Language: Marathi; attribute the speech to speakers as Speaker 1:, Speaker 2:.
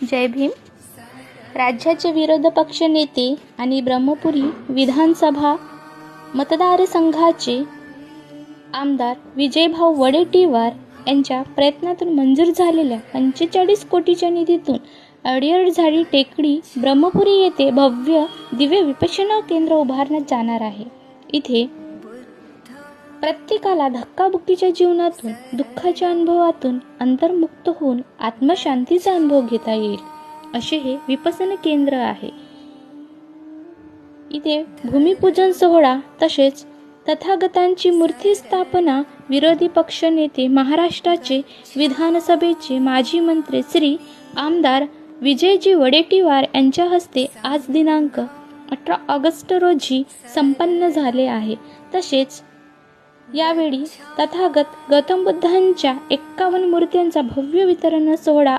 Speaker 1: जय भीम. राज्याचे विरोधी पक्ष नेते आणि ब्रह्मपुरी विधानसभा मतदारसंघाचे आमदार विजयभाऊ वडेट्टीवार यांच्या प्रयत्नातून मंजूर झालेल्या 45 कोटीच्या निधीतून अडियाळझाडी टेकडी ब्रह्मपुरी येथे भव्य दिव्य विपश्यना केंद्र उभारण्यात जाणार आहे. इथे प्रत्येकाला धक्काबुक्कीच्या जीवनातून, दुःखाच्या अनुभवातून अंतर्मुक्त होऊन आत्मशांतीचा अनुभव घेता येईल असे हे विपश्यना केंद्र आहे. इथे भूमिपूजन सोहळा तसेच तथागतांची मूर्ती स्थापना विरोधी पक्ष नेते महाराष्ट्राचे विधानसभेचे माजी मंत्री श्री आमदार विजयजी वडेट्टीवार यांच्या हस्ते आज दिनांक 18 ऑगस्ट रोजी संपन्न झाले आहे. तसेच यावेळी तथागत गौतम बुद्धांच्या 51 मूर्त्यांचा भव्य वितरण सोहळा